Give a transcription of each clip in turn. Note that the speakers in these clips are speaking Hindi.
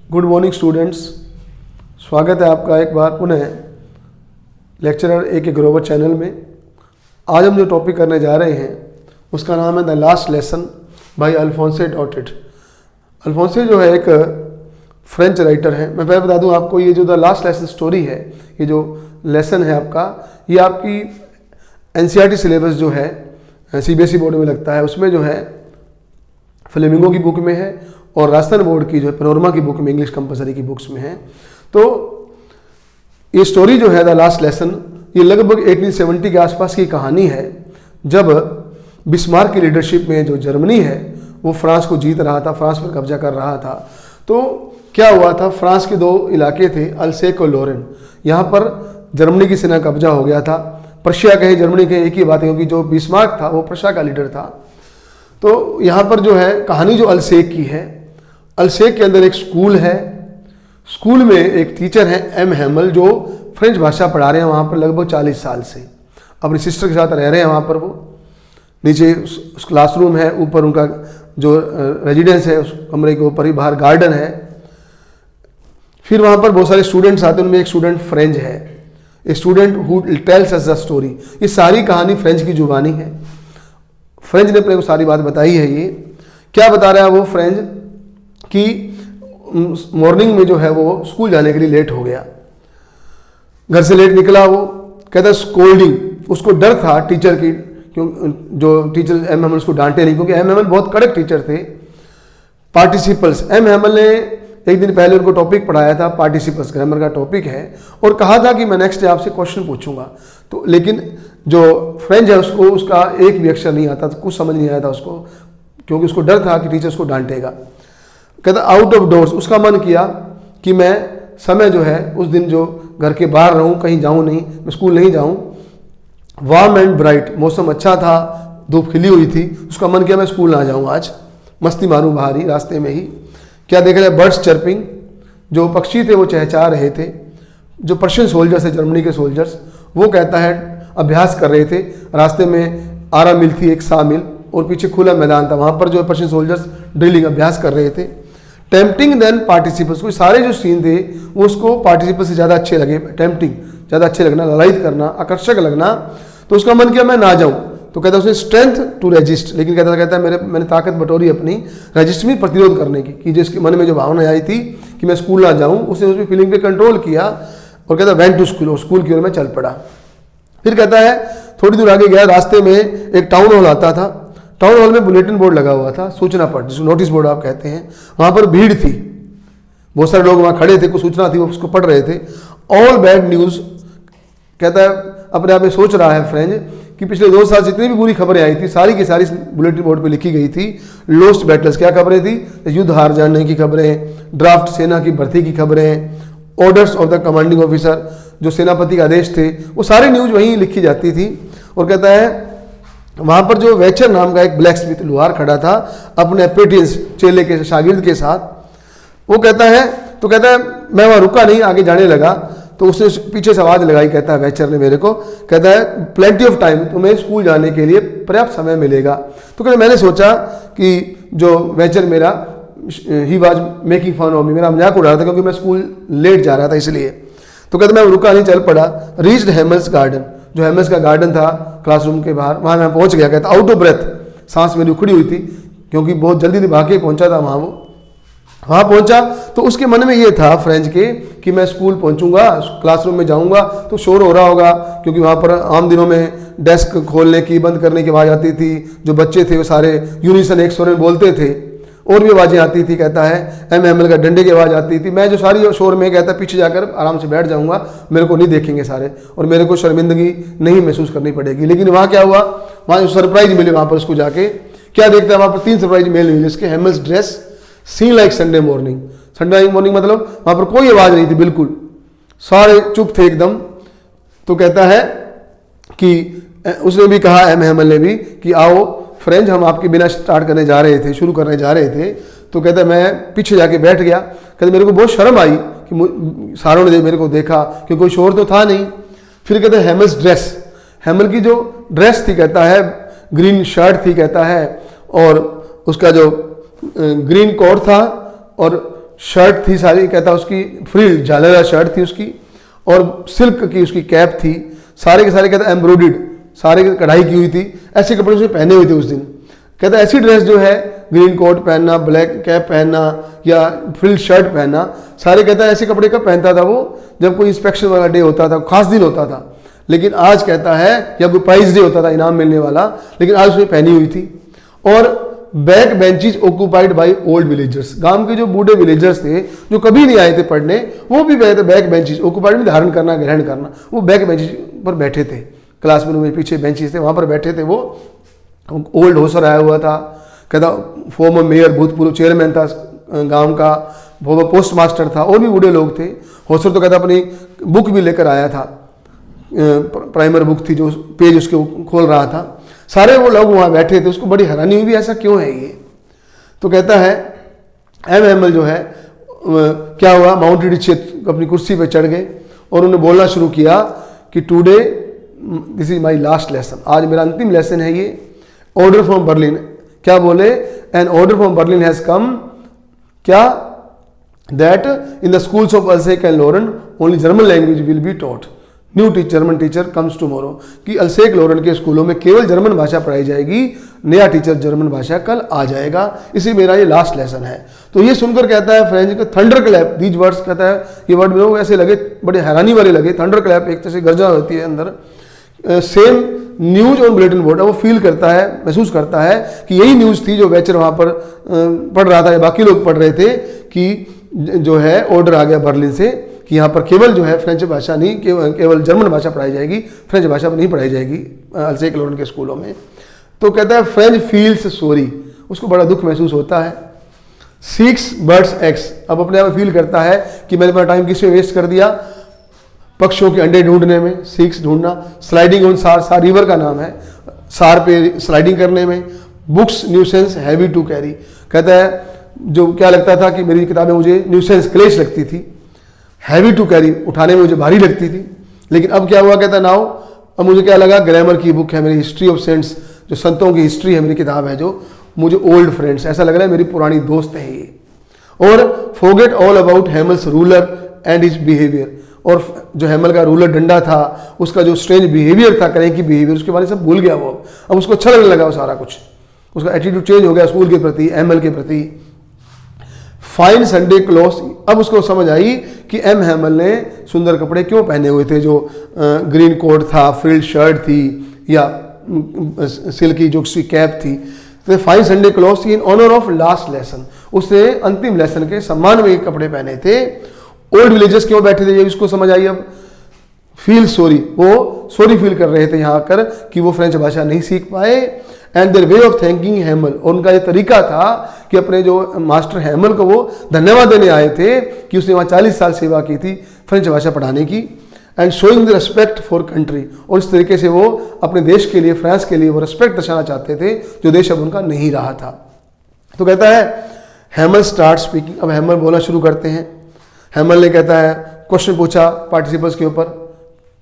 गुड मॉर्निंग स्टूडेंट्स, स्वागत है आपका एक बार पुनः लेक्चरर ए के ग्रोवर चैनल में। आज हम जो टॉपिक करने जा रहे हैं उसका नाम है the last lesson by Alphonse Daudet. Alphonse जो है एक फ्रेंच राइटर है। मैं पहले बता दूं आपको, ये जो द लास्ट लेसन स्टोरी है, ये जो लेसन है आपका, ये आपकी एनसीईआरटी सिलेबस जो है सीबीएसई बोर्ड में लगता है, उसमें जो है फ्लेमिंगो की बुक में है और राजस्थान बोर्ड की जो है पैनोरमा की बुक में, इंग्लिश कंपलसरी की बुक्स में है। तो ये स्टोरी जो है द लास्ट लेसन, ये लगभग 1870 के आसपास की कहानी है, जब बिस्मार्क की लीडरशिप में जो जर्मनी है वो फ्रांस को जीत रहा था, फ्रांस पर कब्जा कर रहा था। तो क्या हुआ था, फ्रांस के दो इलाके थे, अल्सेक और लोरेन, यहाँ पर जर्मनी की सेना कब्जा हो गया था। प्रशिया कहे जर्मनी कहे एक ही बात है, क्योंकि जो बिस्मार्क था वो प्रशिया का लीडर था। तो यहाँ पर जो है कहानी जो अल्सेक की है, अल्सेक के अंदर एक स्कूल है, स्कूल में एक टीचर है एम हैमल, जो फ्रेंच भाषा पढ़ा रहे हैं वहाँ पर लगभग 40 साल से। अपनी सिस्टर के साथ रह रहे हैं वहाँ पर। वो नीचे उस क्लासरूम है, ऊपर उनका जो रेजिडेंस है, उस कमरे के ऊपर ही बाहर गार्डन है। फिर वहाँ पर बहुत सारे स्टूडेंट्स आते हैं, उनमें एक स्टूडेंट फ्रेंच है, a student who tells us the story. ये सारी कहानी फ्रेंच की जुबानी है, फ्रेंच ने अपने को सारी बात बताई है। ये क्या बता रहा है वो फ्रेंच कि मॉर्निंग में जो है वो स्कूल जाने के लिए लेट हो गया, घर से लेट निकला। वो कहता है स्कोल्डिंग, उसको डर था टीचर की, क्यों जो टीचर एम हैमल उसको डांटे नहीं, क्योंकि एम हैमल बहुत कड़क टीचर थे। पार्टिसिपल्स, एम हैमल ने एक दिन पहले उनको टॉपिक पढ़ाया था, पार्टिसिपल्स ग्रामर का टॉपिक है, और कहा था कि मैं नेक्स्ट डे आपसे क्वेश्चन पूछूंगा। तो लेकिन जो फ्रेंच है उसको उसका एक भी अक्षर नहीं आता था, कुछ समझ नहीं आया था उसको, क्योंकि उसको डर था कि टीचर उसको डांटेगा। कहता आउट ऑफ डोर्स, उसका मन किया कि मैं समय जो है उस दिन जो घर के बाहर रहूं, कहीं जाऊं नहीं, मैं स्कूल नहीं जाऊं। वार्म एंड ब्राइट, मौसम अच्छा था, धूप खिली हुई थी, उसका मन किया मैं स्कूल ना जाऊं, आज मस्ती मारूं बाहर ही, रास्ते में ही। क्या देख रहे हैं, बर्ड्स चर्पिंग, जो पक्षी थे वो चहचहा रहे थे। जो पर्शियन सोल्जर्स है, जर्मनी के सोल्जर्स, वो कहता है अभ्यास कर रहे थे। रास्ते में 12 मील थी, एक 100 मील, और पीछे खुला मैदान था, वहाँ पर जो पर्शियन सोल्जर्स ड्रिलिंग अभ्यास कर रहे थे। टेम्पटिंग देन पार्टिसिपल्स, कोई सारे जो सीन थे वो उसको पार्टिसिपल से ज़्यादा अच्छे लगे। टेम्पटिंग, ज़्यादा अच्छे लगना, ललायित करना, आकर्षक लगना। तो उसका मन किया मैं ना जाऊँ। तो कहता है उसने स्ट्रेंथ टू रेजिस्ट, लेकिन कहता है मैंने ताकत बटोरी अपनी रेजिस्ट में, प्रतिरोध करने की, कि जिसके मन में जो भावना आई थी कि मैं स्कूल ना जाऊँ, उसने उसकी फीलिंग पे कंट्रोल किया और कहता वेंट टू स्कूल, और स्कूल की ओर में चल पड़ा। फिर कहता है थोड़ी दूर आगे गया, रास्ते में एक टाउन हॉल आता था। टाउन हॉल में बुलेटिन बोर्ड लगा हुआ था, सूचना पट, जिसको नोटिस बोर्ड आप कहते हैं। वहाँ पर भीड़ थी, बहुत सारे लोग वहाँ खड़े थे, कुछ सूचना थी वो उसको पढ़ रहे थे। ऑल बैड न्यूज़, कहता है अपने आप में सोच रहा है फ्रेंच कि पिछले 2 साल जितनी भी बुरी खबरें आई थी सारी की सारी बुलेटिन बोर्ड पे लिखी गई थी। लोस्ट बैटल्स, क्या खबरें थी, युद्ध हार जाने की खबरें, ड्राफ्ट सेना की भर्ती की खबरें, orders of the commanding officer, जो सेनापति के आदेश थे, वो सारी न्यूज़ वहीं लिखी जाती थी। और कहता है वहाँ पर जो वेचर नाम का एक ब्लैक स्मिथ, लोहार, खड़ा था अपने अप्रेंटिस चेले के शागिर्द के साथ। वो कहता है मैं वहाँ रुका नहीं, आगे जाने लगा। तो उसने पीछे से आवाज़ लगाई, कहता है वेचर ने मेरे को, कहता है प्लेंटी ऑफ टाइम, तुम्हें स्कूल जाने के लिए पर्याप्त समय मिलेगा। तो कहता मैंने सोचा कि जो वेचर मेरा ही was making fun of me, मेरा मजाक उड़ा रहा था, क्योंकि मैं स्कूल लेट जा रहा था इसलिए। तो कहता मैं रुका नहीं, चल पड़ा। रीच्ड हैमल्स गार्डन, जो हैमल्स का गार्डन था क्लासरूम के बाहर, वहाँ मैं पहुँच गया। कहता आउट ऑफ ब्रेथ, सांस मेरी उखड़ी हुई थी, क्योंकि बहुत जल्दी भाग के पहुँचा था वहाँ। वो वहाँ पहुँचा तो उसके मन में ये था फ्रेंच के कि मैं स्कूल पहुँचूंगा, क्लासरूम में जाऊँगा तो शोर हो रहा होगा, क्योंकि वहाँ पर आम दिनों में डेस्क खोलने की, बंद करने की आवाज़ आती थी। जो बच्चे थे वो सारे यूनिसन एक स्वर में बोलते थे, और भी आवाज़ें आती थी। कहता है एम हैमल का डंडे की आवाज़ आती थी। मैं जो सारी शोर में, कहता पीछे जाकर आराम से बैठ जाऊँगा, मेरे को नहीं देखेंगे सारे, और मेरे को शर्मिंदगी नहीं महसूस करनी पड़ेगी। लेकिन वहाँ क्या हुआ, वहाँ सरप्राइज मिले, वहाँ पर उसको जाके क्या देखता है, वहाँ पर 3 सरप्राइज मेल मिले। इसके Hamel's dress seen like Sunday morning, Sunday morning मतलब वहाँ पर कोई आवाज़ नहीं थी, बिल्कुल सारे चुप थे एकदम। तो कहता है कि उसने भी कहा, एम हैमल ने भी, कि आओ फ्रेंच, हम आपके बिना स्टार्ट करने जा रहे थे, शुरू करने जा रहे थे। तो कहता है मैं पीछे जाके बैठ गया। कहते मेरे को बहुत शर्म आई कि सारों ने मेरे को देखा, क्योंकि कोई शोर तो था नहीं। फिर कहते हैं हैमल्स ड्रेस, हैमल की जो ड्रेस थी, कहता है ग्रीन शर्ट थी, कहता है, और उसका जो ग्रीन कोट था, और शर्ट थी सारी, कहता उसकी फ्रिल झालरदार शर्ट थी उसकी, और सिल्क की उसकी कैप थी, सारे के सारे कहता एम्ब्रॉयडर्ड, सारे की कढ़ाई की हुई थी, ऐसे कपड़े उसने पहने हुए थे उस दिन। कहता ऐसी ड्रेस जो है, ग्रीन कोट पहनना, ब्लैक कैप पहनना या फ्रिल शर्ट पहनना, सारे कहता है ऐसे कपड़े कब पहनता था वो, जब कोई इंस्पेक्शन वाला डे होता था, खास दिन होता था। लेकिन आज कहता है, या कोई प्राइज डे होता था इनाम मिलने वाला, लेकिन आज उसने पहनी हुई थी। और back benches occupied by old villagers, गांव के जो बूढ़े विलेजर्स थे जो कभी नहीं आए थे पढ़ने, वो भी बैक बेंचेज, ऑक्यूपाइड में धारण करना, ग्रहण करना, वो बैक बेंचेज पर बैठे थे। क्लासरूम में पीछे बेंचेज थे, वहाँ पर बैठे थे वो। ओल्ड होसर आया हुआ था, कहता फॉर्मर मेयर, भूतपूर्व चेयरमैन था गांव का, फॉर्मर पोस्ट मास्टर था, और भी बूढ़े लोग थे। होसर तो कहता अपनी बुक भी लेकर आया था, प्राइमर बुक थी जो पेज उसके खोल रहा था। सारे वो लोग वहाँ बैठे थे, उसको बड़ी हैरानी हुई भी ऐसा क्यों है ये। तो कहता है एम हैमल जो है क्या हुआ, माउंट रीड अपनी कुर्सी पे चढ़ गए और उन्होंने बोलना शुरू किया कि today this is my last lesson, आज मेरा अंतिम लेसन है ये। ऑर्डर फ्रॉम बर्लिन, क्या बोले, an order from Berlin has come, क्या, that in the schools of Alsace and Lorraine only German language will be taught, new German teacher comes tomorrow, कि अल्सेक लोरेन के स्कूलों में केवल जर्मन भाषा पढ़ाई जाएगी, नया टीचर जर्मन भाषा कल आ जाएगा, इसी मेरा ये लास्ट लेसन है। तो ये सुनकर कहता है फ्रेंच का थंडर क्लैप, दीज वर्ड्स, कहता है ये वर्ड मेरे को ऐसे लगे, बड़े हैरानी वाले लगे। थंडर क्लैप एक तरह से गर्जना होती है अंदर, same news on bulletin board, वो फील करता है, महसूस करता है कि यही न्यूज़ थी जो वेचर वहाँ पर पढ़ रहा था या बाकी लोग पढ़ रहे थे, कि जो है ऑर्डर आ गया बर्लिन से कि यहाँ पर केवल जो है फ्रेंच भाषा नहीं, केवल जर्मन भाषा पढ़ाई जाएगी, फ्रेंच भाषा नहीं पढ़ाई जाएगी अल्सेक लोरेन के स्कूलों में। तो कहता है फ्रेंच फील्स सॉरी, उसको बड़ा दुख महसूस होता है। 6 बर्ड्स एग्स, अब अपने आप फील करता है कि मैंने अपना टाइम किस में वेस्ट कर दिया, पक्षियों के अंडे ढूंढने में, 6 ढूंढना, स्लाइडिंग ऑन सार, सार रिवर का नाम है, सार पे स्लाइडिंग करने में, books nuisance heavy to carry, कहता है जो क्या लगता था कि मेरी किताबें मुझे न्यूसेंस क्लेश लगती थी, हैवी टू कैरी उठाने में मुझे भारी लगती थी, लेकिन अब क्या हुआ, कहता नाउ अब मुझे क्या लगा, ग्रामर की बुक है मेरी, हिस्ट्री ऑफ सेंट्स, जो संतों की हिस्ट्री है मेरी किताब है, जो मुझे ओल्ड फ्रेंड्स, ऐसा लग रहा है मेरी पुरानी दोस्त है ये। और forget all about Hummels ruler and his behaviour, और जो हैमल का रूलर डंडा था, उसका जो स्ट्रेंज बिहेवियर था, करें की बिहेवियर, उसके बारे में सब भूल गया वो। अब उसको अच्छा लगने लगा वो सारा कुछ, उसका एटीट्यूड चेंज हो गया स्कूल के प्रति, हैमल के प्रति। फाइन संडे क्लॉथ, अब उसको समझ आई कि एम हैमल ने सुंदर कपड़े क्यों पहने हुए थे, जो ग्रीन कोट था, फ्रिल शर्ट थी, या सिल्की जो उसकी कैप थी। तो fine Sunday cloth in honour of last lesson, उसने अंतिम लेसन के सम्मान में कपड़े पहने थे। ओल्ड विलेजर्स क्यों बैठे थे, ये उसको समझ आई। अब फील सॉरी, वो सॉरी फील कर रहे थे यहाँ आकर कि वो फ्रेंच भाषा नहीं सीख पाए। And their way of thanking हैमल, और उनका ये तरीका था कि अपने जो मास्टर हैमल को वो धन्यवाद देने आए थे कि उसने वहाँ 40 साल सेवा की थी फ्रेंच भाषा पढ़ाने की। And showing the respect for country, और इस तरीके से वो अपने देश के लिए, फ्रांस के लिए वो रिस्पेक्ट दर्शाना चाहते थे जो देश अब उनका नहीं रहा था। तो कहता है हैमल स्टार्ट स्पीकिंग, अब हैमल बोलना शुरू करते हैं। हैमल ने कहता है क्वेश्चन पूछा पार्टिसिपल्स के ऊपर,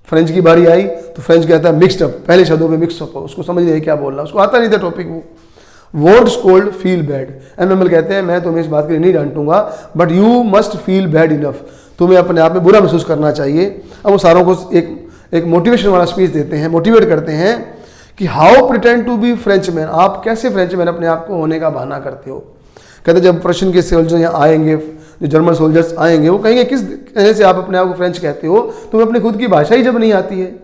फ्रेंच की बारी आई तो फ्रेंच कहता है मिक्सड अप, पहले शब्दों में मिक्स अप हो, उसको समझ नहीं क्या बोल रहा, उसको आता नहीं था टॉपिक। वो वॉन्ट स्कोल्ड फील बैड, एमएमएल कहते हैं मैं तुम्हें इस बात के लिए नहीं डांटूंगा, but you must feel bad enough, तुम्हें अपने आप में बुरा महसूस करना चाहिए। अब वो सारों को एक मोटिवेशन वाला स्पीच देते हैं, मोटिवेट करते हैं कि how pretend to be French man, आप कैसे फ्रेंच मैन अपने आप को होने का बहाना करते हो। कहते जब प्रश्न के सोल्जर यहाँ आएंगे, जो जर्मन सोल्जर्स आएंगे, वो कहेंगे किस कहने से आप अपने आप को फ्रेंच कहते हो, तुम्हें अपनी खुद की भाषा ही जब नहीं आती है।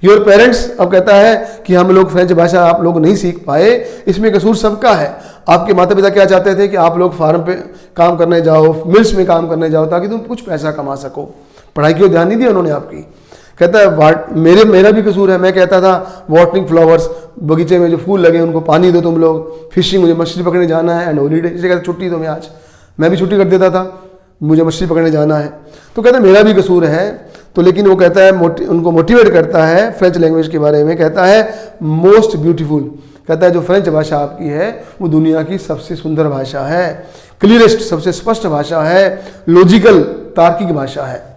योर पेरेंट्स, अब कहता है कि हम लोग फ्रेंच भाषा आप लोग नहीं सीख पाए, इसमें कसूर सबका है। आपके माता पिता क्या चाहते थे कि आप लोग फार्म पे काम करने जाओ, मिल्स में काम करने जाओ, ताकि तुम कुछ पैसा कमा सको, पढ़ाई की ओर ध्यान नहीं दिया उन्होंने आपकी। कहता है मेरा भी कसूर है, मैं कहता था वाटरिंग फ्लावर्स, बगीचे में जो फूल लगे उनको पानी दो तुम लोग, फिशिंग, मुझे मछली पकड़ने जाना है, एंड हॉलीडे, जैसे कहते छुट्टी तुम्हें आज, मैं भी छुट्टी कर देता था, मुझे मछली पकड़ने जाना है। तो कहता है मेरा भी कसूर है। तो लेकिन वो कहता है उनको मोटिवेट करता है फ्रेंच लैंग्वेज के बारे में, कहता है मोस्ट ब्यूटीफुल, कहता है जो फ्रेंच भाषा आपकी है वो दुनिया की सबसे सुंदर भाषा है, क्लियरेस्ट, सबसे स्पष्ट भाषा है, लॉजिकल, तार्किक भाषा है।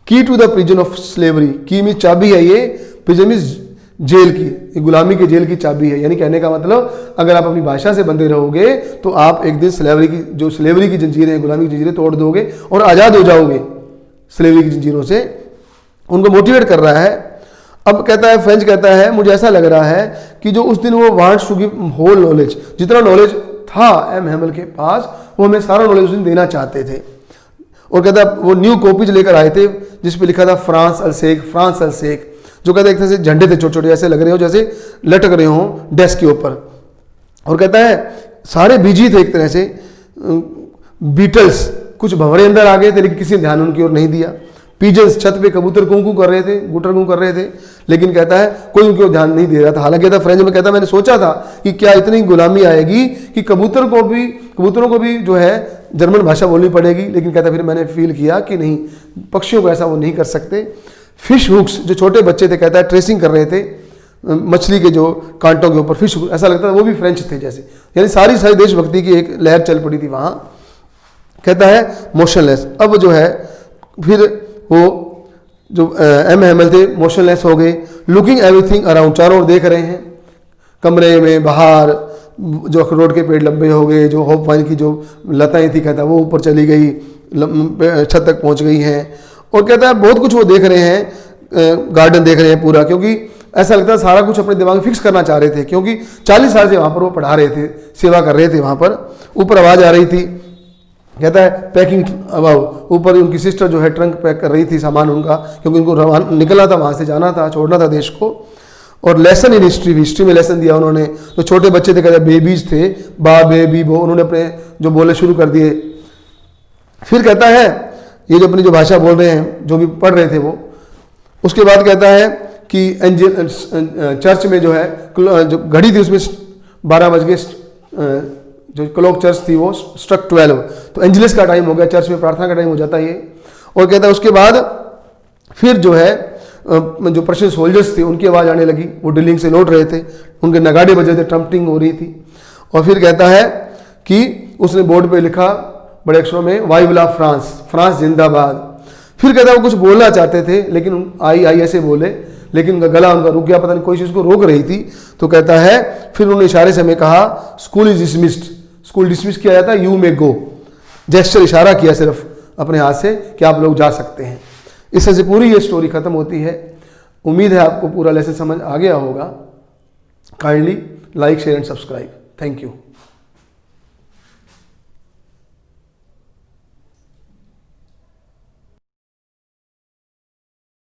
Key to the prison of slavery, key में चाबी है ये, प्रिजन इज जेल की, ये गुलामी के जेल की चाबी है। यानी कहने का मतलब अगर आप अपनी भाषा से बंधे रहोगे तो आप एक दिन स्लेवरी की जंजीरें हैं, गुलामी की जंजीरें तोड़ दोगे और आज़ाद हो जाओगे स्लेवरी की जंजीरों से। उनको मोटिवेट कर रहा है। अब कहता है, फ्रेंच कहता है, मुझे ऐसा लग रहा है कि जो उस दिन वो wants to give whole knowledge, जितना नॉलेज था एम हैमल के पास वो हमें सारा नॉलेज उस दिन देना चाहते थे। और कहता है वो न्यू कॉपीज लेकर आए थे जिस पे लिखा था फ्रांस अलसेक, फ्रांस अलसेक, जो कहता है एक तरह से झंडे थे छोटे छोटे, ऐसे लग रहे हो जैसे लटक रहे हो डेस्क के ऊपर। और कहता है सारे बिजी थे एक तरह से, बीटल्स, कुछ भंवरे अंदर आ गए थे लेकिन किसी ने ध्यान उनकी ओर नहीं दिया। पीजन्स, छत पे कबूतर कूं कर रहे थे, गुटर कूं कर रहे थे, लेकिन कहता है कोई उनकी ओर ध्यान नहीं दे रहा था। हालांकि कहता फ्रेंच में कहता मैंने सोचा था कि क्या इतनी गुलामी आएगी कि कबूतरों को भी जो है जर्मन भाषा बोलनी पड़ेगी, लेकिन कहता फिर मैंने फील किया कि नहीं, पक्षियों को ऐसा वो नहीं कर सकते। फिश हुक्स, जो छोटे बच्चे थे कहता है ट्रेसिंग कर रहे थे मछली के जो कांटों के ऊपर, फिश हुक्स, ऐसा लगता था वो भी फ्रेंच थे जैसे। यानी सारी देशभक्ति की एक लहर चल पड़ी थी वहाँ। कहता है मोशनलेस। अब जो है फिर वो जो एम हैमल थे मोशनलेस हो गए, लुकिंग एवरीथिंग अराउंड, चारों ओर देख रहे हैं, कमरे में, बाहर, जो अखरोट के पेड़ लंबे हो गए, जो होप वाइन की जो लताएं थी कहता वो ऊपर चली गई, छत तक पहुंच गई हैं। और कहता है बहुत कुछ वो देख रहे हैं, गार्डन देख रहे हैं पूरा, क्योंकि ऐसा लगता है सारा कुछ अपने दिमाग में फिक्स करना चाह रहे थे, क्योंकि 40 साल से वहाँ पर वो पढ़ा रहे थे, सेवा कर रहे थे वहाँ पर। ऊपर आवाज़ आ रही थी, कहता है पैकिंग अबाउ, ऊपर उनकी सिस्टर जो है ट्रंक पैक कर रही थी सामान उनका, क्योंकि उनको निकलना था, वहाँ से जाना था, छोड़ना था देश को। और लेसन इन हिस्ट्री में लेसन दिया उन्होंने। जो छोटे बच्चे थे कहते बेबीज थे, बा बेबी बो, उन्होंने अपने जो बोले शुरू कर दिए। फिर कहता है ये जो अपनी जो भाषा बोल रहे हैं, जो भी पढ़ रहे थे वो, उसके बाद कहता है कि चर्च में जो है जो घड़ी थी उसमें 12 बज गए, जो क्लॉक चर्च थी वो स्ट्रक 12, तो एंजलिस का टाइम हो गया, चर्च में प्रार्थना का टाइम हो जाता है ये। और कहता है उसके बाद फिर जो है जो पर्शियन सोल्जर्स थे उनकी आवाज़ आने लगी, वो ड्रिलिंग से लौट रहे थे, उनके नगाड़े बजे थे, ट्रम्पटिंग हो रही थी। और फिर कहता है कि उसने बोर्ड पे लिखा बड़े अक्षरों में वाइव ला फ्रांस, फ्रांस जिंदाबाद। फिर कहता है वो कुछ बोलना चाहते थे लेकिन आई ऐसे बोले, लेकिन उनका गला उनका रुक गया, पता नहीं कोई चीज़ को रोक रही थी। तो कहता है फिर उन्होंने इशारे से हमें कहा school is dismissed, school dismiss किया जाता है, यू मे गो, जेस्चर, इशारा किया सिर्फ अपने हाथ से कि आप लोग जा सकते हैं। इससे से पूरी ये स्टोरी खत्म होती है। उम्मीद है आपको पूरा लेसन समझ आ गया होगा। Kindly like, share and subscribe. Thank you.